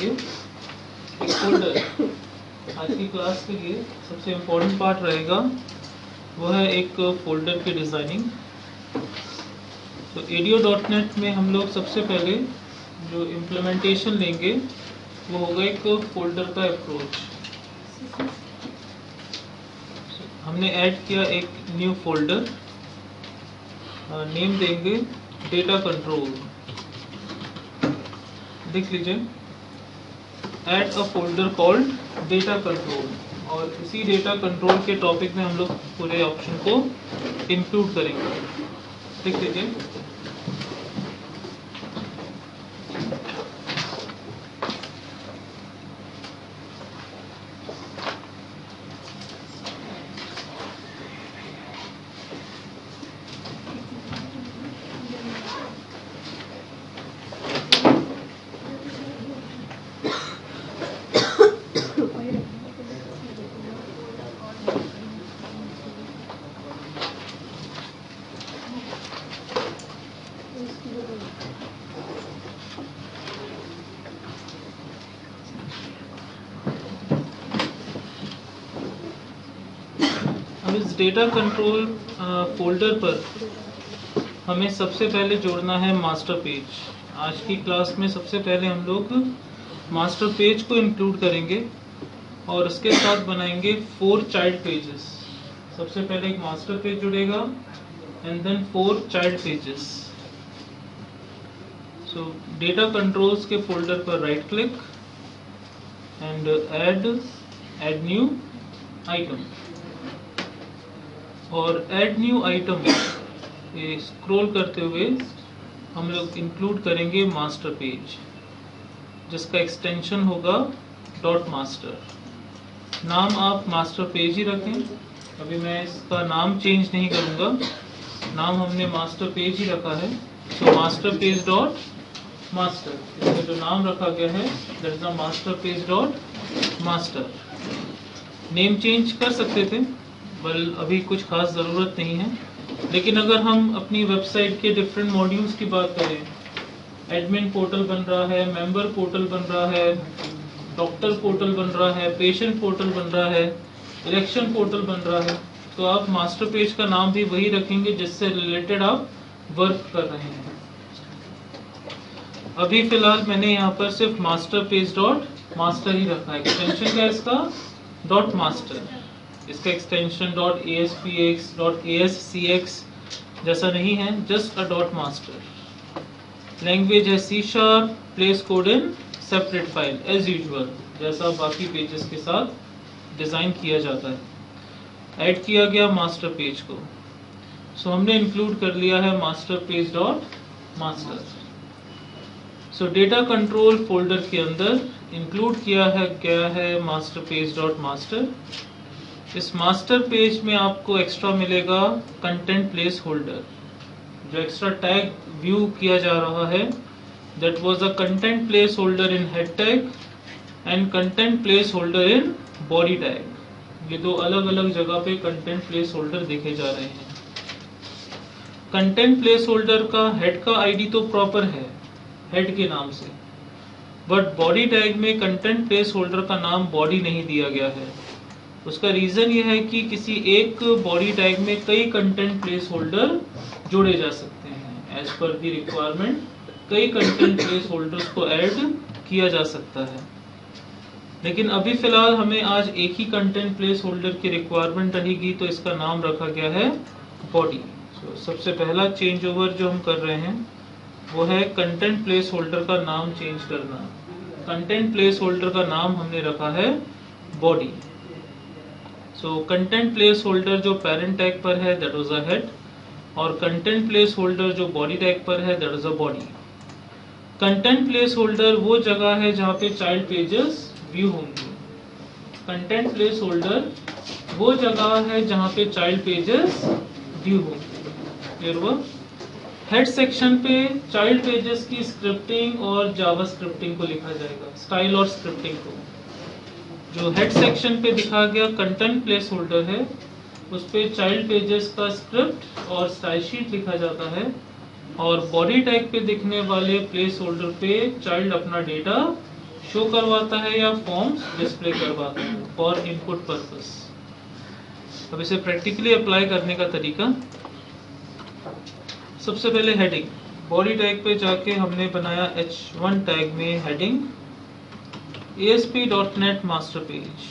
करेंगे एक फोल्डर। आज की क्लास के लिए सबसे इम्पोर्टेंट पार्ट रहेगा वो है एक फोल्डर की डिज़ाइनिंग। तो ADO.NET में हम लोग सबसे पहले जो इम्प्लीमेंटेशन लेंगे वो होगा एक फोल्डर का अप्रोच। हमने ऐड किया एक न्यू फोल्डर, नेम देंगे डेटा कंट्रोल। देख लीजिए, add a folder called data control, और इसी डेटा कंट्रोल के टॉपिक में हम लोग पूरे ऑप्शन को इंक्लूड करेंगे। देख लीजिए, अब इस डेटा कंट्रोल फोल्डर पर हमें सबसे पहले जोड़ना है मास्टर पेज। आज की क्लास में सबसे पहले हम लोग मास्टर पेज को इंक्लूड करेंगे और उसके साथ बनाएंगे 4 चाइल्ड पेजेस। सबसे पहले एक मास्टर पेज जुड़ेगा and then 4 child pages. So data controls के फोल्डर पर right click and add new item, और ऐड न्यू आइटम ये स्क्रॉल करते हुए हम लोग इंक्लूड करेंगे मास्टर पेज, जिसका एक्सटेंशन होगा डॉट मास्टर। नाम आप मास्टर पेज ही रखें, अभी मैं इसका नाम चेंज नहीं करूँगा, नाम हमने मास्टर पेज ही रखा है। So master page dot master, इसका जो नाम रखा गया है that is master page dot master. Name change कर सकते थे, बल अभी कुछ खास ज़रूरत नहीं है। लेकिन अगर हम अपनी वेबसाइट के डिफरेंट मॉड्यूल्स की बात करें, एडमिन पोर्टल बन रहा है, मेंबर पोर्टल बन रहा है, डॉक्टर पोर्टल बन रहा है, पेशेंट पोर्टल बन रहा है, इलेक्शन पोर्टल बन रहा है, तो आप मास्टर पेज का नाम भी वही रखेंगे जिससे रिलेटेड आप वर्क कर रहे हैं। अभी फिलहाल मैंने यहाँ पर सिर्फ मास्टर पेज डॉट मास्टर ही रखा है। एक्सटेंशन क्या है इसका? Dot master. इसका extension dot ASPX dot ASCX जैसा नहीं है, just a dot master. Language है C#, place code in separate file as usual, जैसा बाकी पेजेस के साथ डिज़ाइन किया जाता है। ऐड किया गया मास्टर पेज को। सो हमने इंक्लूड कर लिया है मास्टर पेज डॉट मास्टर। सो डेटा कंट्रोल फोल्डर के अंदर इंक्लूड किया है गया है मास्टर पेज डॉट मास्टर। इस मास्टर पेज में आपको एक्स्ट्रा मिलेगा कंटेंट प्लेस होल्डर। जो एक्स्ट्रा टैग व्यू किया जा रहा है that was a content place holder in head tag and content place holder in body tag. ये दो अलग अलग जगह पे कंटेंट प्लेस होल्डर देखे जा रहे हैं। कंटेंट प्लेस होल्डर का हेड का आईडी तो प्रॉपर है हेड के नाम से, बट बॉडी टैग में कंटेंट प्लेस होल्डर का नाम बॉडी नहीं दिया गया है। उसका रीजन ये है कि किसी एक बॉडी टैग में कई कंटेंट प्लेस होल्डर जोड़े जा सकते हैं। एज पर दी रिक्वायरमेंट कई कंटेंट प्लेस होल्डर्स को ऐड किया जा सकता है। लेकिन अभी फिलहाल हमें आज एक ही कंटेंट प्लेस होल्डर की रिक्वायरमेंट रहेगी, तो इसका नाम रखा गया है बॉडी। सबसे पहला चेंज ओवर जो हम कर रहे हैं वो है कंटेंट प्लेस होल्डर का नाम चेंज करना। कंटेंट प्लेस होल्डर का नाम हमने रखा है body. So content place holder जो पेरेंट टैग पर है दैट वाज अ हेड, और कंटेंट प्लेस होल्डर जो बॉडी टैग पर है that is a body. Content place holder वो जगह है जहाँ पे चाइल्ड पेजेस व्यू होंगे। कंटेंट प्लेस होल्डर वो जगह है जहाँ पे चाइल्ड पेजेस व्यू होंगे। क्लियर हुआ? हेड सेक्शन पे चाइल्ड पेजेस की स्क्रिप्टिंग और जावा स्क्रिप्टिंग को लिखा जाएगा, स्टाइल और स्क्रिप्टिंग को। जो हेड सेक्शन पे दिखा गया कंटेंट प्लेस होल्डर है उस पे चाइल्ड पेजेस का स्क्रिप्ट और स्टाइल शीट लिखा जाता है, और बॉडी टैग पे दिखने वाले प्लेस होल्डर पे चाइल्ड अपना डेटा शो करवाता है या फॉर्म्स डिस्प्ले करवाता है फॉर इनपुट पर्पस। अब इसे प्रैक्टिकली अप्लाई करने का तरीका, सबसे पहले हेडिंग, बॉडी टैग पे जाके हमने बनाया h1 टैग में heading ASP.NET master page,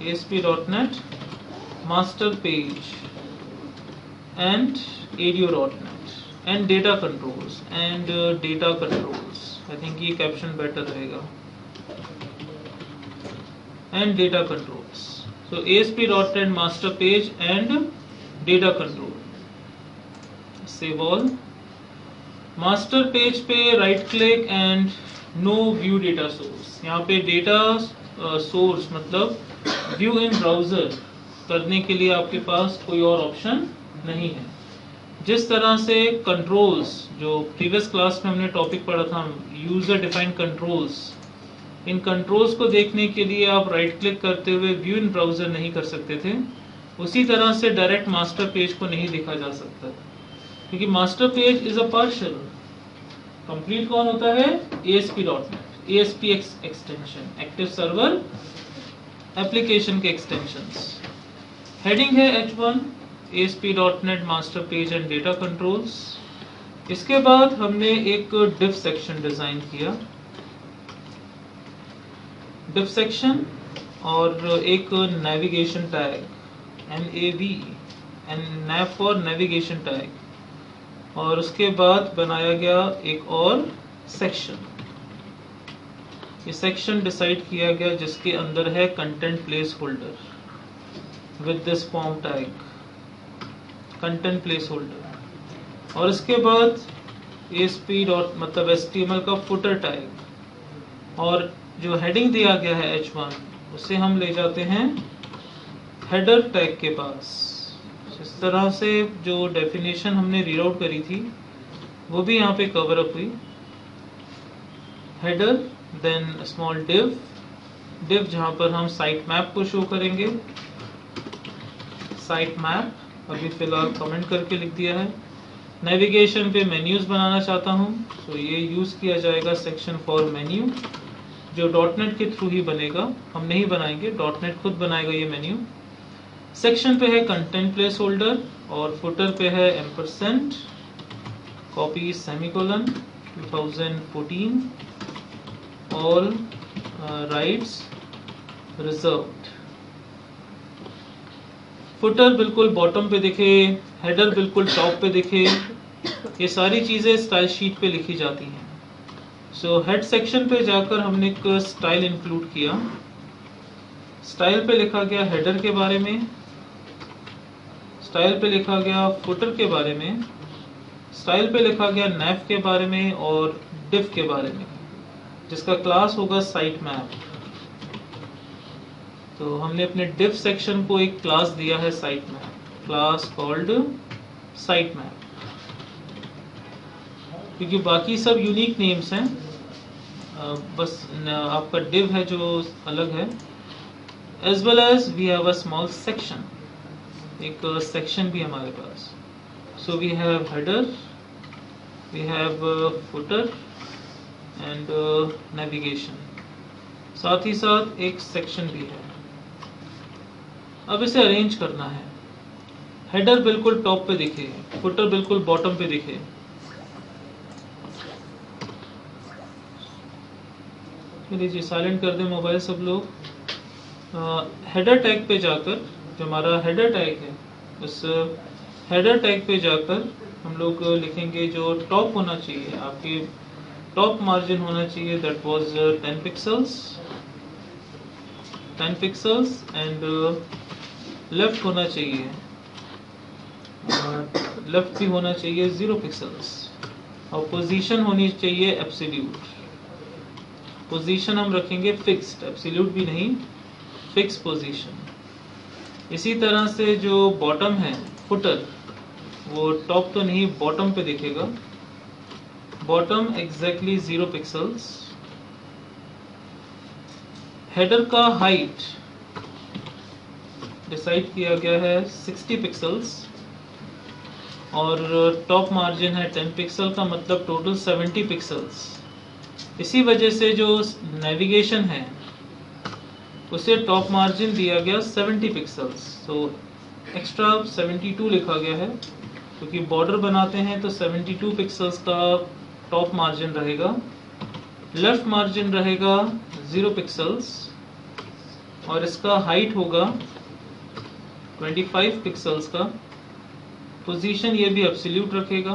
ASP.NET master page and ADO.NET and data controls and data controls, I think ये कैप्शन बेटर रहेगा, and data controls, so ASP.NET master page and data control, save all, master page पे right click and no view data source, यहाँ पे data source मतलब view in browser करने के लिए आपके पास कोई और ऑप्शन नहीं है। जिस तरह से कंट्रोल्स, जो प्रीवियस क्लास में हमने टॉपिक पढ़ा था यूजर डिफाइंड कंट्रोल्स, इन कंट्रोल्स को देखने के लिए आप राइट क्लिक करते हुए व्यू इन ब्राउजर नहीं कर सकते थे, उसी तरह से डायरेक्ट मास्टर पेज को नहीं देखा जा सकता, क्योंकि master page is a partial, complete कौन होता है ASP.NET, ASPX extension, active server application के एक्सटेंशंस। हेडिंग है H1 ASP.NET master page and data controls. इसके बाद हमने एक डिव सेक्शन डिजाइन किया, डिव सेक्शन और एक navigation tag NAV, nav for navigation tag, और उसके बाद बनाया गया एक और सेक्शन। ये सेक्शन डिसाइड किया गया जिसके अंदर है content place holder with this form tag, content place holder, और इसके बाद ASP डॉट मतलब HTML का फुटर टैग, और जो हेडिंग दिया गया है H1 उसे हम ले जाते हैं हेडर टैग के पास। इस तरह से जो डेफिनेशन हमने रीड आउट करी थी वो भी यहाँ पे कवर अप हुई। Header, then small div, div जहाँ पर हम साइट मैप को शो करेंगे, साइट मैप अभी फिलहाल कमेंट करके लिख दिया है। नेविगेशन पे मेन्यूज बनाना चाहता हूँ तो ये यूज किया जाएगा सेक्शन फॉर मेन्यू, जो .NET के थ्रू ही बनेगा, हम नहीं बनाएंगे, .NET खुद बनाएगा ये मेन्यू। सेक्शन पे है कंटेंट प्लेस होल्डर और फुटर पे है ampersand copy semicolon 2014 all rights reserved. Footer बिल्कुल बॉटम पे दिखे, हेडर बिल्कुल टॉप पे दिखे, ये सारी चीजें स्टाइल शीट पे लिखी जाती हैं। सो हेड सेक्शन पे जाकर हमने एक स्टाइल इंक्लूड किया। स्टाइल पे लिखा गया हेडर के बारे में, स्टाइल पे लिखा गया फुटर के बारे में, स्टाइल पे लिखा गया नैव के बारे में और डिव के बारे में, जिसका क्लास होगा साइट मैप। तो हमने अपने डिव सेक्शन को एक क्लास दिया है site map, class called site map, क्योंकि बाकी सब यूनिक नेम्स हैं, बस आपका डिव है जो अलग है। As well as we have a small section, एक सेक्शन भी हमारे पास। So we have header, we have footer and navigation, साथ ही साथ एक सेक्शन भी है। अब इसे अरेंज करना है, हेडर बिल्कुल टॉप पे दिखे, फुटर बिल्कुल बॉटम पे दिखे। लीजिए साइलेंट कर दें मोबाइल सब लोग। हेडर टैग पे जाकर, जो हमारा हेडर टैग है, उस हेडर टैग पे जाकर हम लोग लिखेंगे जो टॉप होना चाहिए, आपके टॉप मार्जिन होना चाहिए, that was 10 pixels, 10 pixels, and left होना चाहिए, लेफ्ट भी होना चाहिए 0 पिक्सल्स, और पोजीशन होनी चाहिए एब्सोल्यूट। पोजीशन हम रखेंगे फिक्स्ड, एब्सोल्यूट भी नहीं, फिक्स पोजीशन। इसी तरह से जो बॉटम है फुटर, वो टॉप तो नहीं बॉटम पे दिखेगा, बॉटम एग्जैक्टली 0 पिक्सल्स। हेडर का हाइट डिसाइड किया गया है 60 पिक्सल्स, और टॉप मार्जिन है 10 पिक्सल का मतलब टोटल 70 पिक्सल्स। इसी वजह से जो नेविगेशन है उसे टॉप मार्जिन दिया गया 70 पिक्सल्स, सो एक्स्ट्रा 72 लिखा गया है क्योंकि बॉर्डर बनाते हैं तो 72 पिक्सल्स का टॉप मार्जिन रहेगा। लेफ्ट मार्जिन रहेगा 0 पिक्सल्स और इसका हाइट होगा 25 पिक्सल्स का। पोजीशन ये भी एब्सोल्यूट रखेगा,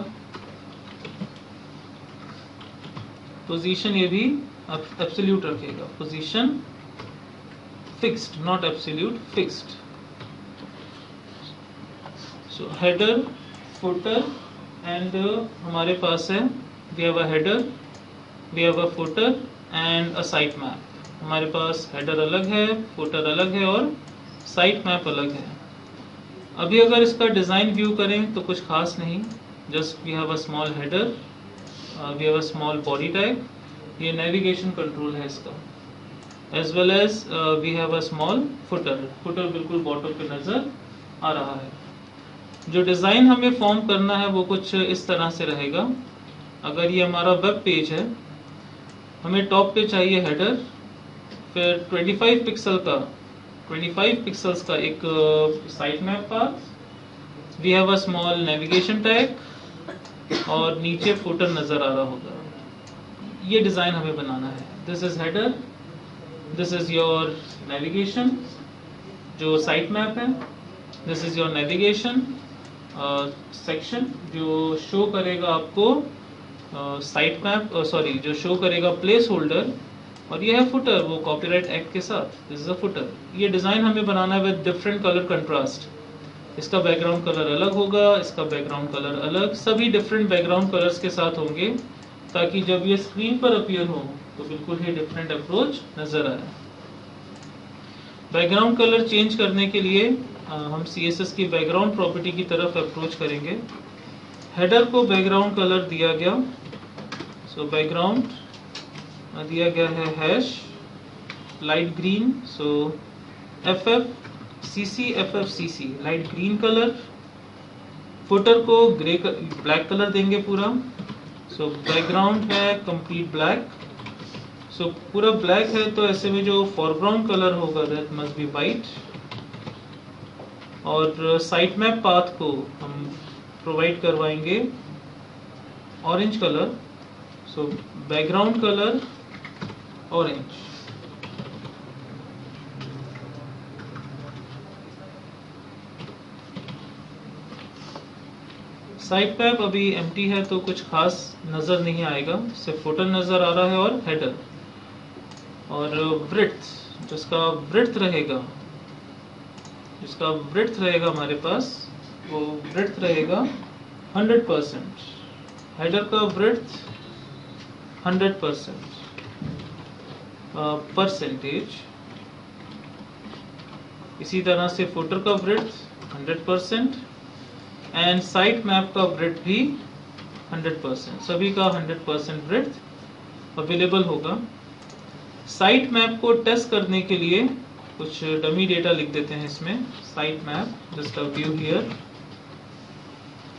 पोजीशन ये भी एब्सोल्यूट रखेगा, position fixed not absolute, fixed. So header, footer and हमारे पास है we have a header, we have a footer and a site map. हमारे पास हेडर अलग है, फुटर अलग है और साइट मैप अलग है। अभी अगर इसका डिज़ाइन व्यू करें तो कुछ खास नहीं, just we have a small header, we have a small body tag, ये नेविगेशन कंट्रोल है इसका, as well as we have a small footer, footer बिल्कुल बॉटम पे नज़र आ रहा है। जो डिज़ाइन हमें फॉर्म करना है वो कुछ इस तरह से रहेगा। अगर ये हमारा वेब पेज है, हमें टॉप पे चाहिए हेडर, फिर 25 पिक्सल्स का एक site map path, we have a small navigation tag और नीचे फुटर नज़र आ रहा होगा। ये डिज़ाइन हमें बनाना है। This is header, this is your navigation जो साइट मैप है, this is your navigation section जो शो करेगा आपको साइट मैप, सॉरी जो शो करेगा प्लेस होल्डर, और ये है फुटर वो कॉपीराइट एक्ट के साथ, दिस इज अ फुटर। ये डिज़ाइन हमें बनाना है विद डिफरेंट कलर कंट्रास्ट, इसका बैकग्राउंड कलर अलग होगा, इसका बैकग्राउंड कलर अलग, सभी डिफरेंट बैकग्राउंड कलर्स के साथ होंगे ताकि जब ये स्क्रीन पर अपीयर हो तो बिल्कुल ही डिफरेंट अप्रोच नज़र आए। बैकग्राउंड कलर चेंज करने के लिए हम CSS की बैकग्राउंड प्रॉपर्टी की तरफ अप्रोच करेंगे। हेडर को बैकग्राउंड कलर दिया गया, सो बैकग्राउंड दिया गया है हैश लाइट ग्रीन, सो FFCC light green colour. Footer को ब्लैक कलर देंगे पूरा, सो बैकग्राउंड है कंप्लीट ब्लैक, सो पूरा ब्लैक है तो ऐसे में जो फोरग्राउंड कलर होगा दैट मस्ट बी वाइट। और साइट मैप पाथ को हम प्रोवाइड करवाएंगे orange colour, so background colour orange. Site map अभी एम्प्टी है तो कुछ खास नज़र नहीं आएगा, सिर्फ फुटर नज़र आ रहा है और हेडर। और ब्रेड्थ, जिसका ब्रेड्थ रहेगा हमारे पास, वो ब्रेड्थ रहेगा 100%, हेडर का ब्रेड्थ 100% परसेंटेज। इसी तरह से फुटर का ब्रेड्थ 100% एंड साइट मैप का ब्रेड्थ भी 100%, सभी का 100% ब्रेड्थ अवेलेबल होगा। साइट मैप को टेस्ट करने के लिए कुछ डमी डेटा लिख देते हैं इसमें। Site map, just a view here,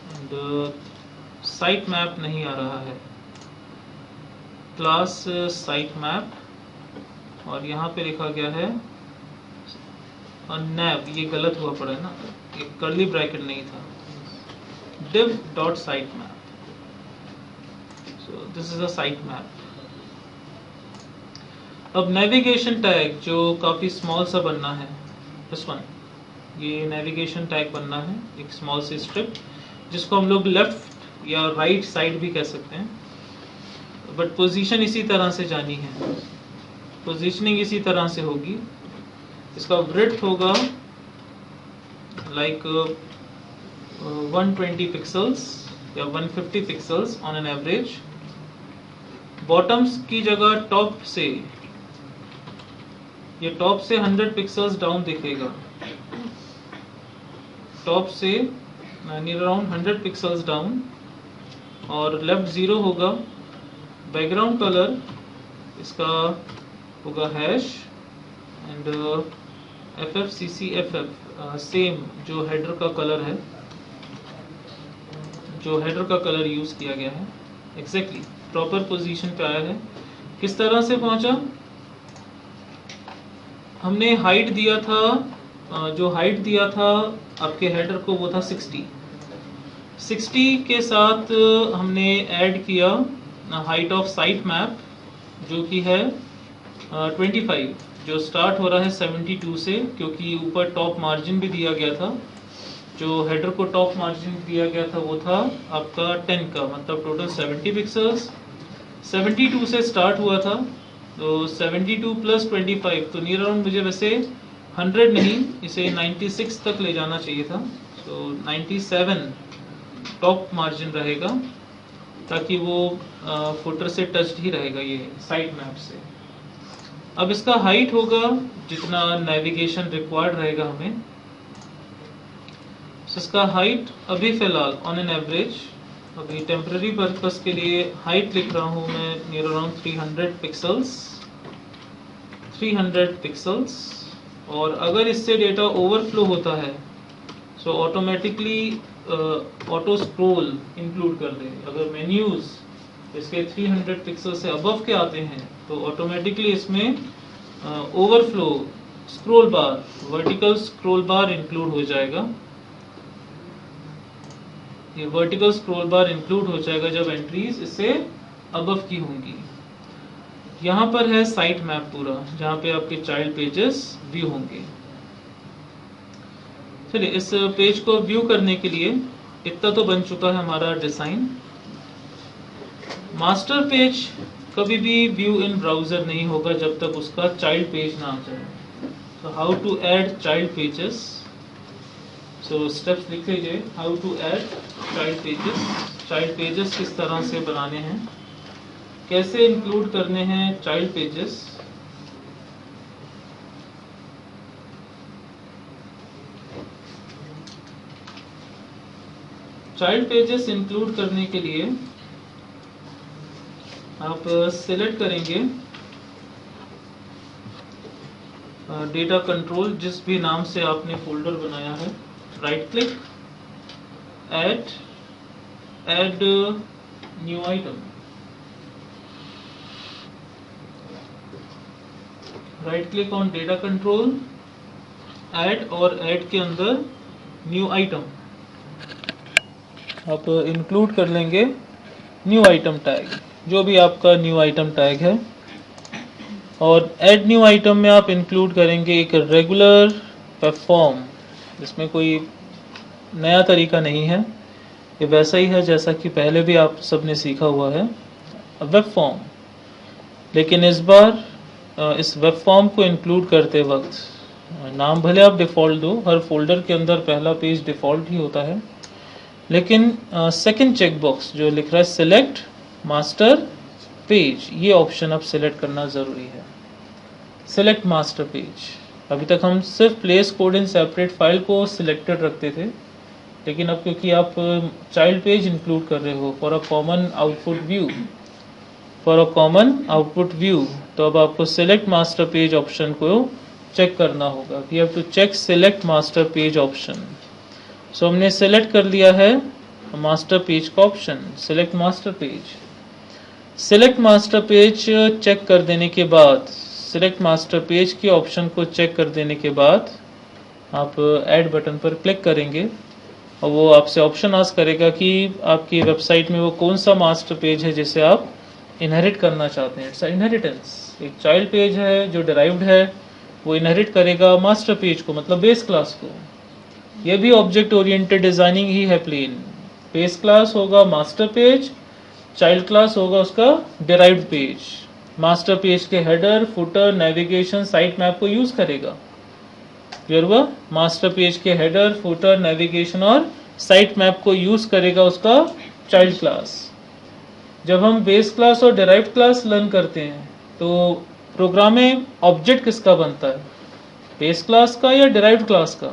and site map नहीं आ रहा है, क्लास साइट मैप, और यहाँ पे लिखा गया है नैव, ये गलत हुआ पड़ा है ना, एक कर्ली ब्रैकेट नहीं था, div dot site map, so this is a site map. अब नेविगेशन टैग जो काफ़ी स्मॉल सा बनना है, दिस वन, ये नेविगेशन टैग बनना है, एक स्मॉल सी स्ट्रिप जिसको हम लोग लेफ्ट या राइट साइड भी कह सकते हैं, बट पोजीशन इसी तरह से जानी है, पोजीशनिंग इसी तरह से होगी। इसका ब्रेड्थ होगा लाइक 120 पिक्सल्स या 150 pixels on an average. Bottoms की जगह टॉप से, ये टॉप से 100 पिक्सल्स डाउन दिखेगा, टॉप से नियर अराउंड 100 पिक्सल्स डाउन, और लेफ्ट 0 होगा। बैकग्राउंड कलर इसका होगा हैश एंड FFCCFF, सेम जो हेडर का कलर है, जो हेडर का कलर यूज किया गया है, एग्जैक्टली प्रॉपर पोजीशन पे आया है। किस तरह से पहुंचा? हमने हाइट दिया था, जो हाइट दिया था आपके हेडर को वो था 60 के साथ हमने ऐड किया हाइट ऑफ साइट मैप जो कि है 25, जो स्टार्ट हो रहा है 72 से, क्योंकि ऊपर टॉप मार्जिन भी दिया गया था। जो हेडर को टॉप मार्जिन दिया गया था वो था आपका 10 का, मतलब टोटल 70 पिक्सल्स। 72 से स्टार्ट हुआ था, तो 72 प्लस 25, तो नियर अराउंड मुझे वैसे 100 नहीं, इसे 96 तक ले जाना चाहिए था। तो 97 टॉप मार्जिन रहेगा, ताकि वो फुटर से टच्ड ही रहेगा ये साइड मैप से। अब इसका हाइट होगा जितना नेविगेशन रिक्वायर्ड रहेगा हमें। इसका हाइट अभी फिलहाल ऑन एन एवरेज, अभी टेम्पररी पर्पस के लिए हाइट लिख रहा हूँ मैं नियर अराउंड 300 पिक्सल्स। और अगर इससे डेटा ओवरफ्लो होता है so automatically auto scroll include कर दे। अगर मेन्यूज इसके 300 पिक्सल से अबव के आते हैं तो ऑटोमेटिकली इसमें overflow scroll bar, vertical scroll bar include हो जाएगा। ये वर्टिकल स्क्रॉल बार इंक्लूड हो जाएगा जब एंट्रीज इससे अबव की होंगी। यहाँ पर है साइट मैप पूरा, जहाँ पे आपके चाइल्ड पेजेस व्यू होंगे। चलिए, इस पेज को व्यू करने के लिए इतना तो बन चुका है हमारा डिजाइन। मास्टर पेज कभी भी व्यू इन ब्राउजर नहीं होगा जब तक उसका चाइल्ड पेज ना आ जाए। तो how to add child pages, so steps लिख लीजिए। How to add child pages, child pages किस तरह से बनाने हैं, कैसे इंक्लूड करने हैं child pages. Child pages include करने के लिए आप सिलेक्ट करेंगे डेटा कंट्रोल, जिस भी नाम से आपने फोल्डर बनाया है। Right click, add new item, right click on data control, add, और ऐड के अंदर न्यू आइटम आप इंक्लूड कर लेंगे न्यू आइटम टैग, जो भी आपका न्यू आइटम टैग है। और ऐड न्यू आइटम में आप इंक्लूड करेंगे एक रेगुलर वेब फॉर्म। इसमें कोई नया तरीका नहीं है, ये वैसा ही है जैसा कि पहले भी आप सबने सीखा हुआ है, वेब फॉर्म। लेकिन इस बार इस वेब फॉर्म को इंक्लूड करते वक्त नाम भले आप डिफ़ॉल्ट दो, हर फोल्डर के अंदर पहला पेज डिफ़ॉल्ट ही होता है, लेकिन सेकंड चेक बॉक्स जो लिख रहा है सिलेक्ट मास्टर पेज, ये ऑप्शन आप सिलेक्ट करना ज़रूरी है। सिलेक्ट मास्टर पेज, अभी तक हम सिर्फ place code in separate file को सिलेक्टेड रखते थे, लेकिन अब क्योंकि आप चाइल्ड पेज इंक्लूड कर रहे हो for a common output view, तो अब आपको सिलेक्ट मास्टर पेज ऑप्शन को चेक करना होगा। We have to check select master page option. सो हमने सेलेक्ट कर लिया है मास्टर पेज का option, select master page. Select master page check कर देने के बाद, सिलेक्ट मास्टर पेज के ऑप्शन को चेक कर देने के बाद आप ऐड बटन पर क्लिक करेंगे और वो आपसे ऑप्शन आस्क करेगा कि आपकी वेबसाइट में वो कौन सा मास्टर पेज है जिसे आप इनहेरिट करना चाहते हैं। इट्स इनहेरिटेंस, एक चाइल्ड पेज है जो डिराइव्ड है, वो इनहेरिट करेगा मास्टर पेज को, मतलब बेस क्लास को। ये भी ऑब्जेक्ट ओरिएंटेड डिजाइनिंग ही है प्लेन। बेस क्लास होगा मास्टर पेज, चाइल्ड क्लास होगा उसका डिराइव्ड पेज। मास्टर पेज के header, footer, navigation, site map को यूज करेगा। क्लियर हुआ? मास्टर पेज के हेडर, फुटर, नेविगेशन और साइट मैप को यूज करेगा उसका चाइल्ड क्लास। जब हम बेस क्लास और डिराइव्ड क्लास लर्न करते हैं तो प्रोग्राम में ऑब्जेक्ट किसका बनता है, बेस क्लास का या डिराइव्ड क्लास का?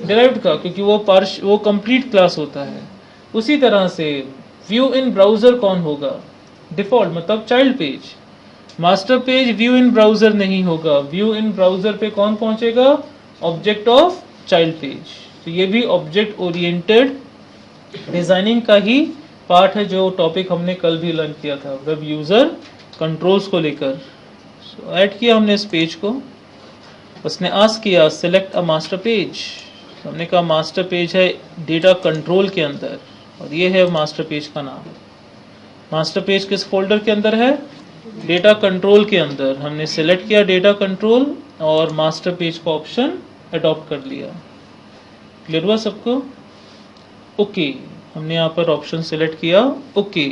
डिराइव्ड का, क्योंकि वो कंप्लीट क्लास होता है। उसी तरह से व्यू इन ब्राउजर कौन होगा? डिफॉल्ट, मतलब child page. Master page view in browser नहीं होगा, व्यू इन ब्राउजर पे कौन पहुंचेगा? Object of child page. तो ये भी ऑब्जेक्ट ओरिएंटेड डिजाइनिंग का ही पार्ट है, जो टॉपिक हमने कल भी लर्न किया था, वेब यूजर कंट्रोल्स को लेकर। सो ऐड किया हमने इस पेज को, उसने आस्क किया सिलेक्ट अ मास्टर पेज, हमने कहा मास्टर पेज है डेटा कंट्रोल के अंदर, और ये है मास्टर पेज का नाम। मास्टर पेज किस फोल्डर के अंदर है? डेटा कंट्रोल के अंदर। हमने सिलेक्ट किया डेटा कंट्रोल और मास्टर पेज का ऑप्शन अडॉप्ट कर लिया। क्लियर हुआ सबको? ओके, हमने यहाँ पर ऑप्शन सिलेक्ट किया ओके।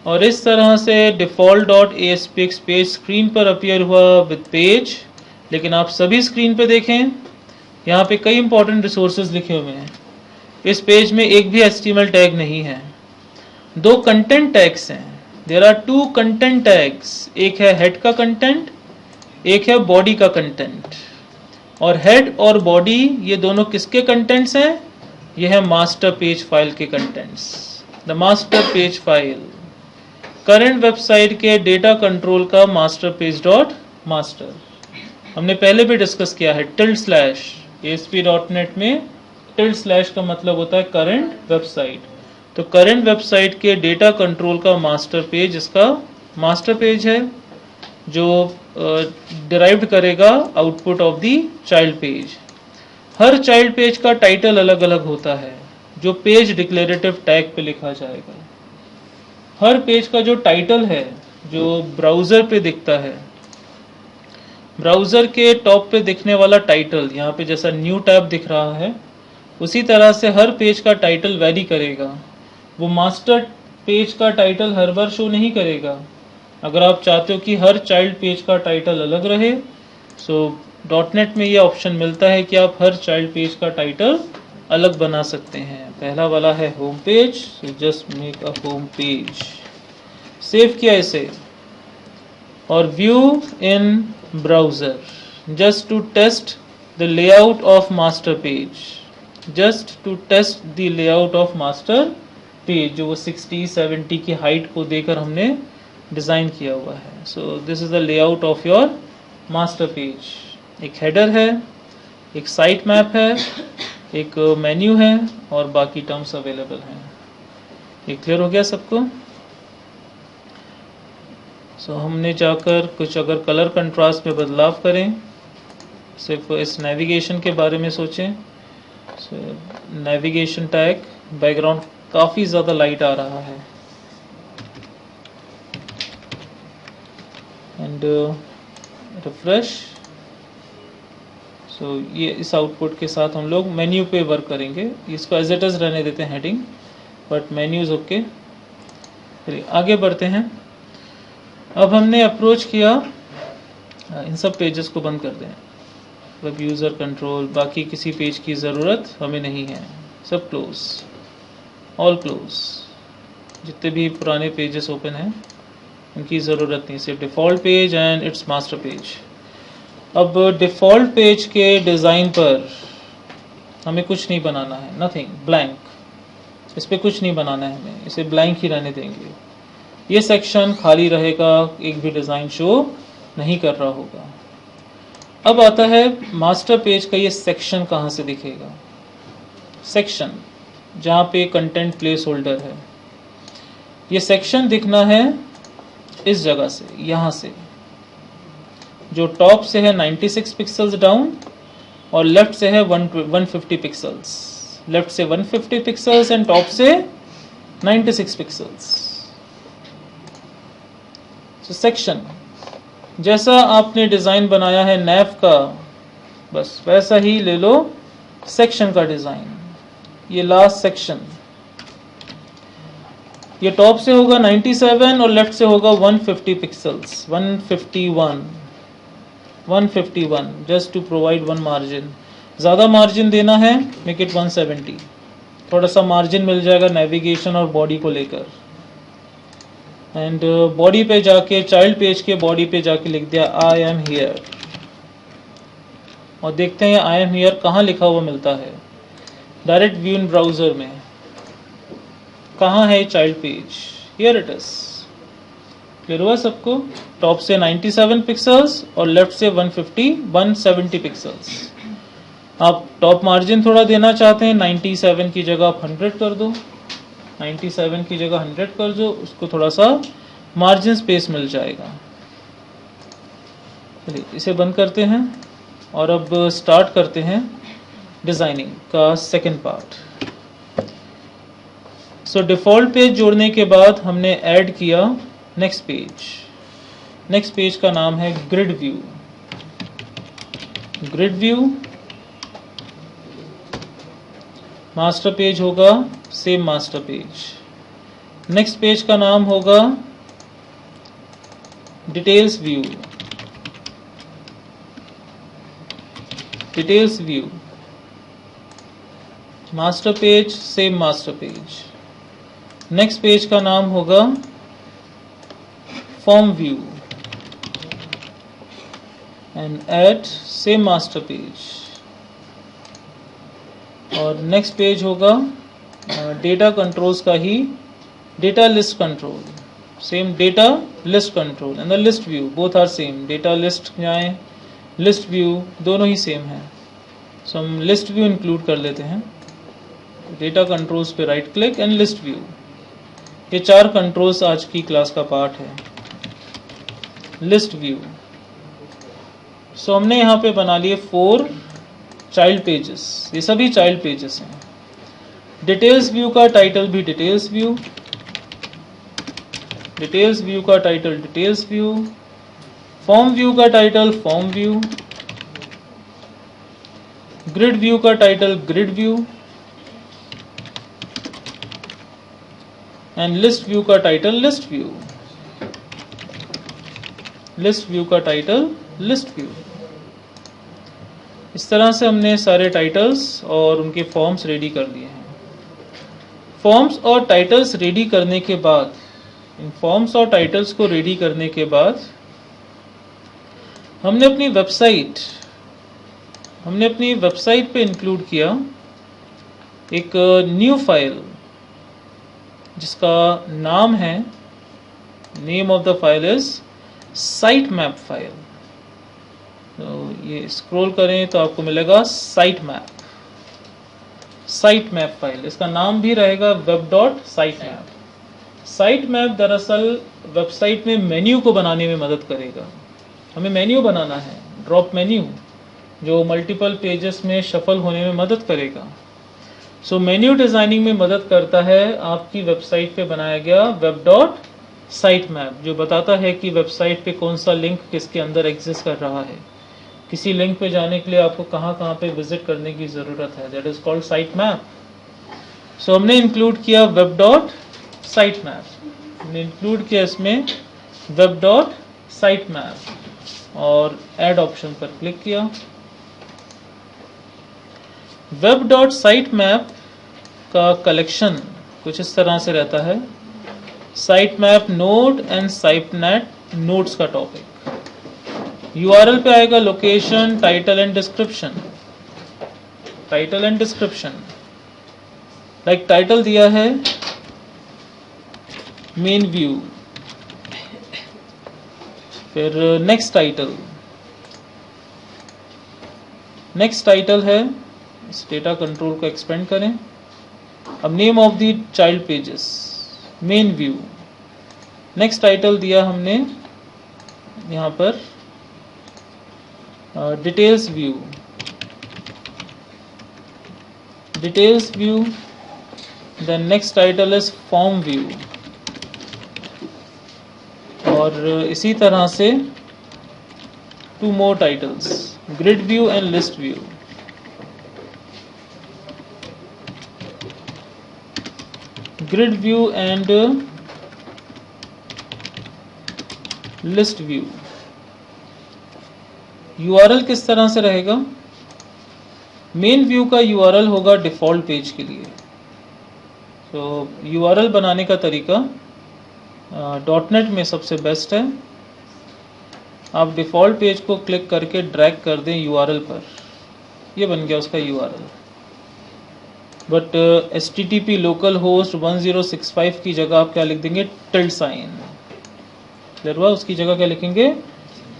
और इस तरह से default.aspx पेज स्क्रीन पर अपीयर हुआ विद पेज। लेकिन आप सभी स्क्रीन पे देखें, यहाँ पे कई इंपॉर्टेंट रिसोर्सेज लिखे हुए हैं। इस पेज में एक भी HTML टैग नहीं है। दो कंटेंट टैग्स हैं, देयर आर 2 कंटेंट टैग्स, एक है हेड का कंटेंट, एक है बॉडी का कंटेंट। और हेड और बॉडी ये दोनों किसके कंटेंट्स हैं? ये है मास्टर पेज फाइल के contents. The master page file current website के डेटा कंट्रोल का मास्टर पेज डॉट मास्टर, हमने पहले भी डिस्कस किया है। टिल्ड / ASP.NET में टिल्ड / का मतलब होता है करंट वेबसाइट। तो करंट वेबसाइट के डेटा कंट्रोल का मास्टर पेज इसका मास्टर पेज है, जो डिराइव्ड करेगा output of the child page. Her child page का टाइटल अलग अलग होता है, जो पेज डिक्लेरेटिव टैग पे लिखा जाएगा। हर पेज का जो टाइटल है, जो ब्राउजर पे दिखता है, ब्राउजर के टॉप पे दिखने वाला टाइटल, यहाँ पे जैसा न्यू टैब दिख रहा है, उसी तरह से हर पेज का टाइटल वेरी करेगा। वो मास्टर पेज का टाइटल हर बार शो नहीं करेगा। अगर आप चाहते हो कि हर चाइल्ड पेज का टाइटल अलग रहे, सो .NET में ये ऑप्शन मिलता है कि आप हर चाइल्ड पेज का टाइटल अलग बना सकते हैं। पहला वाला है home page, so just make a home page. Save किया इसे और view in browser just to test the layout of master page, just to test the layout of master page, जो वो 60-70 की हाइट को देकर हमने डिज़ाइन किया हुआ है। So this is the layout of your master page. एक हेडर है, एक साइट मैप है, एक मेन्यू है और बाकी टर्म्स अवेलेबल हैं। ये क्लियर हो गया सबको? सो हमने जाकर कुछ अगर कलर कंट्रास्ट में बदलाव करें, सिर्फ इस नेविगेशन के बारे में सोचें। नेविगेशन टैग बैकग्राउंड काफ़ी ज़्यादा लाइट आ रहा है, एंड रिफ्रेश। सो ये इस आउटपुट के साथ हम लोग मेन्यू पे वर्क करेंगे। इसको एज इट इज़ रहने देते हैं हेडिंग, बट मेन्यूज ओके। चलिए आगे बढ़ते हैं। अब हमने अप्रोच किया, इन सब पेजेस को बंद कर दें, वेब यूज़र कंट्रोल, बाकी किसी पेज की ज़रूरत हमें नहीं है, सब क्लोज, ऑल क्लोज। जितने भी पुराने पेजेस ओपन हैं उनकी ज़रूरत नहीं, सिर्फ default page and it's master page. अब डिफ़ॉल्ट पेज के डिज़ाइन पर हमें कुछ नहीं बनाना है, नथिंग, ब्लैंक। इस पर कुछ नहीं बनाना है हमें, इसे ब्लैंक ही रहने देंगे। ये सेक्शन खाली रहेगा, एक भी डिज़ाइन शो नहीं कर रहा होगा। अब आता है मास्टर पेज का ये सेक्शन कहाँ से दिखेगा। सेक्शन जहाँ पे कंटेंट प्लेस होल्डर है, ये सेक्शन दिखना है इस जगह से, यहाँ से, जो टॉप से है 96 पिक्सल्स डाउन और लेफ्ट से है 150 पिक्सल्स, लेफ्ट से 150 पिक्सल्स एंड टॉप से 96 पिक्सल्स। तो सेक्शन जैसा आपने डिज़ाइन बनाया है नैव का, बस वैसा ही ले लो सेक्शन का डिज़ाइन। ये लास्ट सेक्शन, ये टॉप से होगा 97 और लेफ्ट से होगा 150 pixels, 151 just to provide one margin. ज़्यादा मार्जिन देना है, मेक इट 170, थोड़ा सा मार्जिन मिल जाएगा नेविगेशन और बॉडी को लेकर। एंड बॉडी पे जाके, चाइल्ड पेज के बॉडी पे जाके लिख दिया आई एम हियर, और देखते हैं आई एम हियर कहाँ लिखा हुआ मिलता है। डायरेक्ट व्यू इन ब्राउजर में कहाँ है child page, here it is. Clear हुआ सबको? टॉप से 97 पिक्सल्स और लेफ्ट से 170 पिक्सल्स। आप टॉप मार्जिन थोड़ा देना चाहते हैं, 97 की जगह आप 100 कर दो, 97 की जगह 100 कर दो, उसको थोड़ा सा मार्जिन स्पेस मिल जाएगा। चलिए इसे बंद करते हैं और अब स्टार्ट करते हैं डिज़ाइनिंग का सेकंड पार्ट। सो डिफ़ॉल्ट पेज जोड़ने के बाद हमने ऐड किया नेक्स्ट पेज। नेक्स्ट पेज का नाम है grid view. Grid view master page होगा, same master page. Next page का नाम होगा details view. Details view master page, same master page. Next page का नाम होगा form view and add same master page. और नेक्स्ट पेज होगा data controls का ही data list control, same data list control and the list view both are same. Data list जाएं, list view दोनों ही सेम है। सो हम लिस्ट व्यू इंक्लूड कर लेते हैं। डेटा कंट्रोल्स पे right click and list view. ये 4 कंट्रोल्स आज की क्लास का पार्ट है। List view. सो हमने यहाँ पे बना लिए 4 चाइल्ड पेजेस, ये सभी चाइल्ड पेजेस हैं। डिटेल्स व्यू का टाइटल भी डिटेल्स व्यू, डिटेल्स व्यू का title details view, form view का title form view, grid view का title grid view and list view का title list view. List view का टाइटल लिस्ट व्यू। इस तरह से हमने सारे टाइटल्स और उनके फॉर्म्स रेडी कर लिए हैं। फॉर्म्स और टाइटल्स रेडी करने के बाद, इन फॉर्म्स और टाइटल्स को रेडी करने के बाद हमने अपनी वेबसाइट पे इंक्लूड किया एक न्यू फाइल जिसका नाम है, name of the file is site map file. तो ये स्क्रॉल करें तो आपको मिलेगा साइट मैप फाइल। इसका नाम भी रहेगा web.sitemap। साइट मैप दरअसल वेबसाइट में मेन्यू को बनाने में मदद करेगा। हमें मेन्यू बनाना है, ड्रॉप मेन्यू, जो मल्टीपल पेजेस में शफल होने में मदद करेगा। सो मेन्यू डिज़ाइनिंग में मदद करता है आपकी वेबसाइट पे बनाया गया web.sitemap, जो बताता है कि वेबसाइट पे कौन सा लिंक किसके अंदर एग्जिस्ट कर रहा है। किसी लिंक पे जाने के लिए आपको कहाँ कहाँ पे विजिट करने की ज़रूरत है, that is called site map. So हमने इंक्लूड किया web.sitemap, हमने इंक्लूड किया इसमें web.sitemap और ऐड ऑप्शन पर क्लिक किया। web.sitemap का कलेक्शन कुछ इस तरह से रहता है। Sitemap node and sitenet nodes का टॉपिक। URL पे आएगा location, title and description. Title and description, like title दिया है मेन व्यू, फिर नेक्स्ट टाइटल है, इस डेटा कंट्रोल को एक्सपेंड करें। अब name of the child pages, main view. Next title दिया हमने यहाँ पर details view, then next title is form view, और इसी तरह से 2 more titles, grid view and list view. Grid view and list view. URL किस तरह से रहेगा? मेन व्यू का URL होगा डिफ़ॉल्ट पेज के लिए। तो URL बनाने का तरीका .NET में सबसे बेस्ट है। आप डिफ़ॉल्ट पेज को क्लिक करके ड्रैग कर दें URL पर, ये बन गया उसका URL। But HTTP local host 1065 की जगह आप क्या लिख देंगे? Tilde sign. क्लियर हुआ? उसकी जगह क्या लिखेंगे?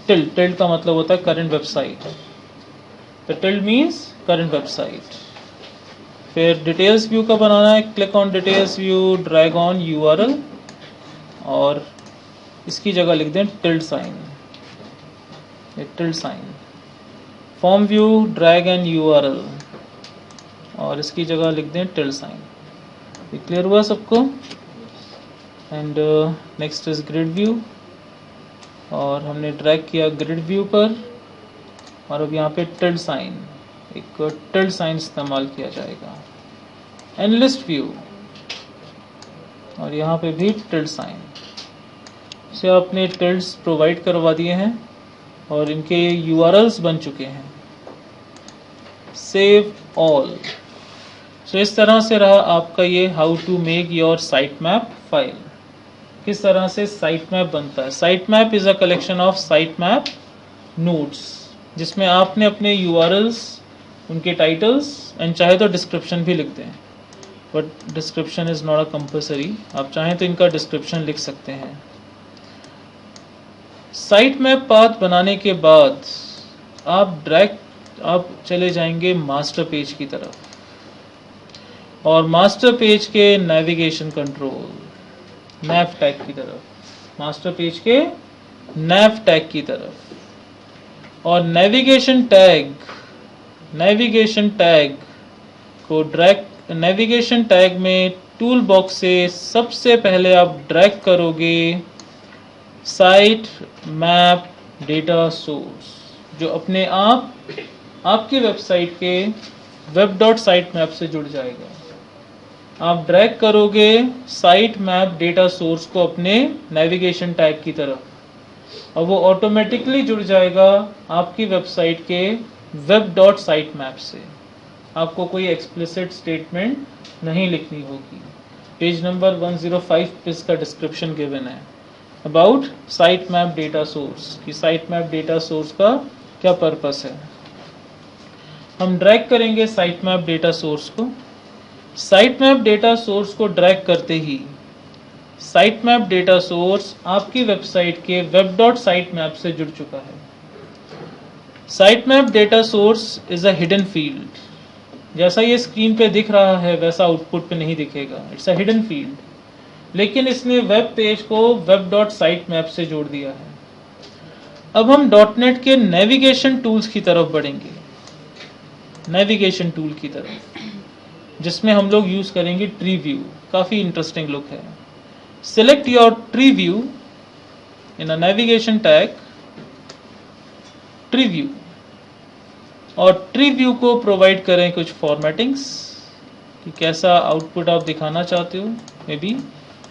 टिल्ड का मतलब होता है करंट वेबसाइट। तो टिल्ड मीन्स करंट वेबसाइट। फिर डिटेल्स व्यू का बनाना है, click on details view, drag on URL और इसकी जगह लिख दें टिल्ड साइन, ये tilde sign. Form view, drag an URL और इसकी जगह लिख दें टिल्ड साइन। ये क्लियर हुआ सबको? And next is grid view और हमने ड्रैग किया ग्रिड व्यू पर और अब यहाँ पे टिल्ड साइन, एक टिल्ड साइन इस्तेमाल किया जाएगा। एनलिस्ट व्यू और यहाँ पे भी टिल्ड साइन से आपने टिल्ड्स प्रोवाइड करवा दिए हैं और इनके यूआरएल्स बन चुके हैं। Save all. सो इस तरह से रहा आपका ये how to make your site map file. किस तरह से साइट मैप बनता है। Site map is a collection of site map nodes जिसमें आपने अपने यूआरएल्स, उनके टाइटल्स एंड चाहे तो डिस्क्रिप्शन भी लिख दें, but description is not a compulsory. आप चाहें तो इनका डिस्क्रिप्शन लिख सकते हैं। साइट मैप पाथ बनाने के बाद आप चले जाएंगे मास्टर पेज की तरफ और मास्टर पेज के नेविगेशन कंट्रोल नैव टैग की तरफ, मास्टर पेज के नैव टैग की तरफ और नेविगेशन टैग को ड्रैग, नेविगेशन टैग में टूल बॉक्स से सबसे पहले आप ड्रैग करोगे साइट मैप डेटा सोर्स, जो अपने आप आपकी वेबसाइट के web.sitemap से जुड़ जाएगा। आप ड्रैग करोगे साइट मैप डेटा सोर्स को अपने नेविगेशन टैग की तरफ और वो ऑटोमेटिकली जुड़ जाएगा आपकी वेबसाइट के web.sitemap से। आपको कोई एक्सप्लिसिट स्टेटमेंट नहीं लिखनी होगी। पेज नंबर 105 पे इसका डिस्क्रिप्शन गिवन है about site map data source, कि साइट मैप डेटा सोर्स का क्या पर्पस है। हम ड्रैग करेंगे साइट मैप डेटा सोर्स को। साइट मैप डेटा सोर्स को ड्रैग करते ही साइट मैप डेटा सोर्स आपकी वेबसाइट के web.sitemap से जुड़ चुका है। Site map data source is a hidden field. जैसा ये स्क्रीन पे दिख रहा है वैसा आउटपुट पे नहीं दिखेगा, इट्स अ हिडन फील्ड, लेकिन इसने वेब पेज को web.sitemap से जोड़ दिया है। अब हम .NET के नेविगेशन टूल्स की तरफ बढ़ेंगे, नेविगेशन टूल की तरफ, जिसमें हम लोग यूज करेंगे ट्री व्यू। काफी इंटरेस्टिंग लुक है। Select your tree view in a navigation tag, tree view, और ट्री व्यू को प्रोवाइड करें कुछ फॉर्मेटिंग्स कि कैसा आउटपुट आप दिखाना चाहते हो, मे बी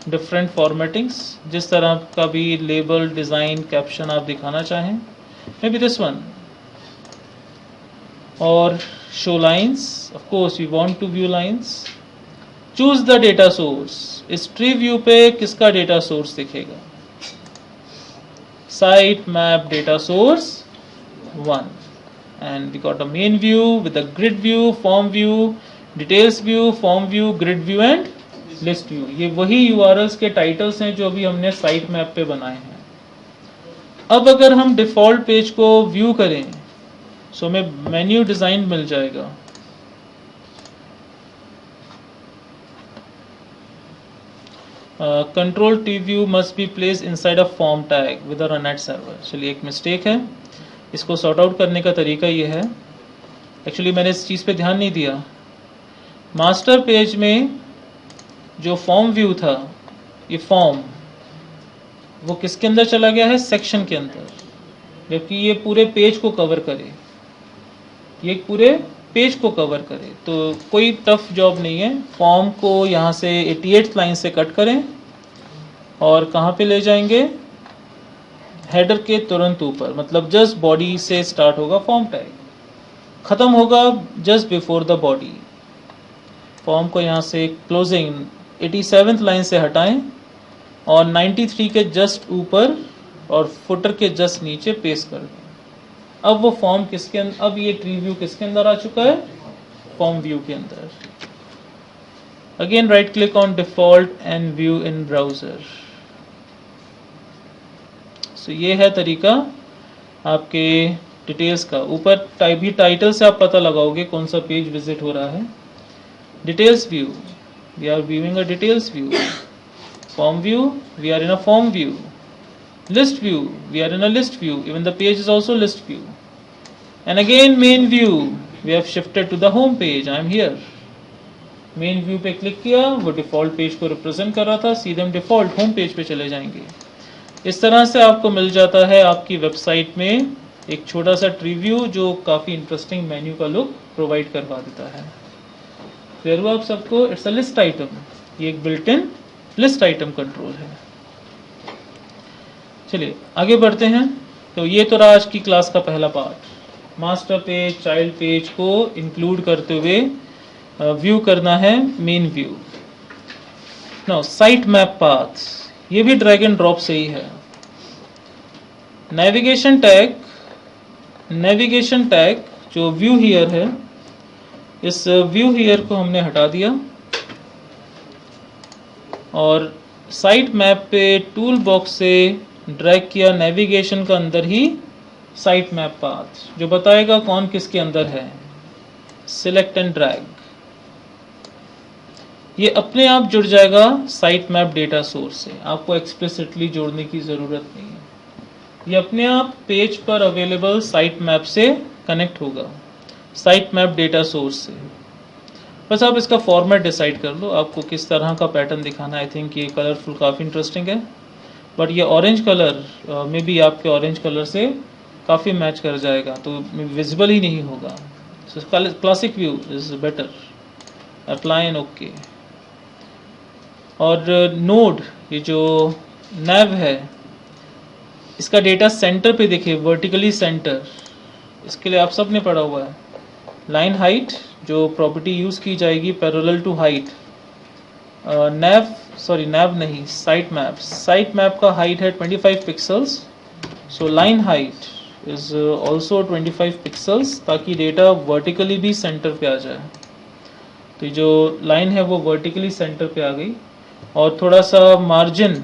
डिफरेंट फॉर्मेटिंग्स, जिस तरह का भी लेबल, डिज़ाइन, कैप्शन आप दिखाना चाहें, मे बी दिस वन। और show lines, of course we want to view lines. Choose the data source, इस ट्री व्यू पे किसका डेटा सोर्स दिखेगा, site map data source 1, and we got a main view with a grid view, form view, details view, form view, grid view and list view। ये वही URLs के titles हैं जो अभी हमने साइट मैप पे बनाए हैं। अब अगर हम डिफॉल्ट पेज को व्यू करें सो हमें मेन्यू डिजाइन मिल जाएगा। Control T view must be place inside a form tag with a runat server. चलिए, एक मिस्टेक है, इसको सॉर्ट आउट करने का तरीका ये है। एक्चुअली मैंने इस चीज़ पे ध्यान नहीं दिया। मास्टर पेज में जो फॉर्म व्यू था, ये फॉर्म वो किसके अंदर चला गया है, सेक्शन के अंदर, जबकि ये पूरे पेज को कवर करे, ये पूरे पेज को कवर करे। तो कोई टफ जॉब नहीं है। फॉर्म को यहाँ से 88 लाइन से कट करें और कहाँ पे ले जाएंगे, हेडर के तुरंत ऊपर, मतलब जस्ट बॉडी से स्टार्ट होगा फॉर्म टैग, खत्म होगा just before the body. Form को यहाँ से क्लोजिंग 87th लाइन से हटाएं और 93 के जस्ट ऊपर और फुटर के जस्ट नीचे पेस्ट कर दें। अब वो फॉर्म किसके अंदर, अब ये ट्री व्यू किसके अंदर आ चुका है, फॉर्म व्यू के अंदर। Again right click on default and view in browser. So ये है तरीका आपके डिटेल्स का। ऊपर भी टाइटल से आप पता लगाओगे कौन सा पेज विजिट हो रहा है। Details view, we are viewing a details view. Form view, we are in a form view. List view, we are in a list view. Even the page is also list view. And again main view, we have shifted to the home page. I am here. Main view पे click किया, वो default page को represent कर रहा था, सीधे हम default home page पे चले जाएंगे। इस तरह से आपको मिल जाता है आपकी वेबसाइट में एक छोटा सा ट्री व्यू जो काफ़ी इंटरेस्टिंग मेन्यू का लुक प्रोवाइड करवा देता है। क्लियर हुआ आप सबको? इट्स अ लिस्ट आइटम, ये एक built in list item control है। चलिए आगे बढ़ते हैं। तो ये तो रहा आज की क्लास का पहला part, master page child page को इंक्लूड करते हुए व्यू करना है main view. Now site map path, ये भी ड्रैग एंड ड्रॉप से ही है। नेविगेशन टैग जो व्यू हियर है, इस व्यू हियर को हमने हटा दिया और साइट मैप पे टूल बॉक्स से ड्रैग किया नेविगेशन का अंदर ही साइट मैप पाथ जो बताएगा कौन किसके अंदर है। सिलेक्ट एंड ड्रैग, ये अपने आप जुड़ जाएगा साइट मैप डेटा सोर्स से, आपको एक्सप्लिसिटली जोड़ने की ज़रूरत नहीं है। ये अपने आप पेज पर अवेलेबल साइट मैप से कनेक्ट होगा, साइट मैप डेटा सोर्स से। बस आप इसका फॉर्मेट डिसाइड कर लो, आपको किस तरह का पैटर्न दिखाना है। आई थिंक ये कलरफुल काफ़ी इंटरेस्टिंग है, बट ये ऑरेंज कलर में भी आपके ऑरेंज कलर से काफ़ी मैच कर जाएगा, तो विजिबल ही नहीं होगा। Classic view is better, apply and okay. और नोड, ये जो नैव है, इसका डेटा सेंटर पे देखिए, वर्टिकली सेंटर, इसके लिए आप सब ने पढ़ा हुआ है। लाइन हाइट जो प्रॉपर्टी यूज़ की जाएगी पैरेलल टू हाइट, नैव नहीं, साइट मैप का हाइट है 25 pixels, so line height is also 25 pixels, ताकि डेटा वर्टिकली भी सेंटर पे आ जाए। तो जो लाइन है वो वर्टिकली सेंटर पे आ गई। और थोड़ा सा मार्जिन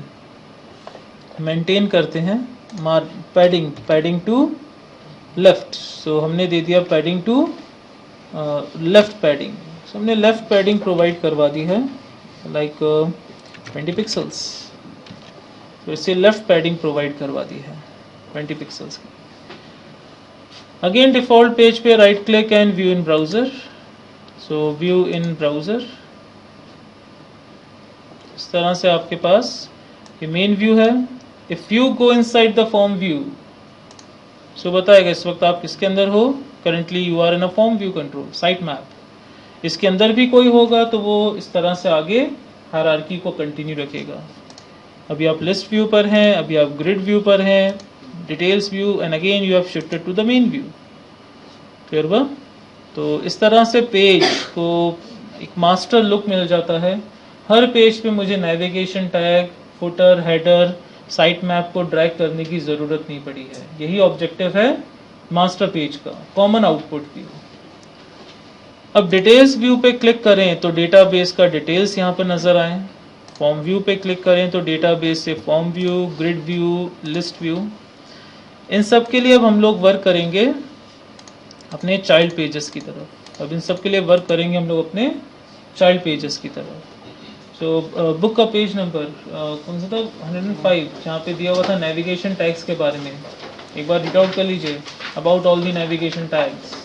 मेंटेन करते हैं, पैडिंग टू लेफ्ट, सो हमने दे दिया पैडिंग टू लेफ्ट पैडिंग, सो हमने लेफ्ट पैडिंग प्रोवाइड करवा दी है लाइक 20 पिक्सल्स, तो इससे लेफ्ट पैडिंग प्रोवाइड करवा दी है 20 पिक्सल्स की। अगेन डिफ़ॉल्ट पेज पे right click and view in browser, so view in browser. इस तरह से आपके पास ये मेन व्यू है। If you go inside the form view, so बताएगा इस वक्त आप किसके अंदर हो। Currently you are in a form view control site map. इसके अंदर भी कोई होगा तो वो इस तरह से आगे हायरार्की को कंटिन्यू रखेगा। अभी आप लिस्ट व्यू पर हैं, अभी आप ग्रिड व्यू पर हैं, details view, and again you have shifted to the main view. Clear हुआ? तो इस तरह से पेज को एक मास्टर लुक मिल जाता है। हर पेज पे मुझे navigation tag, footer, header, site map को ड्रैग करने की ज़रूरत नहीं पड़ी है। यही ऑब्जेक्टिव है मास्टर पेज का, कॉमन आउटपुट व्यू। अब डिटेल्स व्यू पे क्लिक करें तो डेटाबेस का डिटेल्स यहाँ पर नज़र आए। फॉर्म व्यू पे क्लिक करें तो डेटाबेस से form view, grid view, list view, इन सब के लिए अब हम लोग वर्क करेंगे अपने चाइल्ड पेजेस की तरफ। अब इन सब के लिए वर्क करेंगे हम लोग अपने चाइल्ड पेजेस की तरफ। सो बुक का पेज नंबर कौन सा था? 105, जहाँ पे दिया हुआ था नेविगेशन टैग्स के बारे में। एक बार रीड आउट कर लीजिए, about all the navigation tags.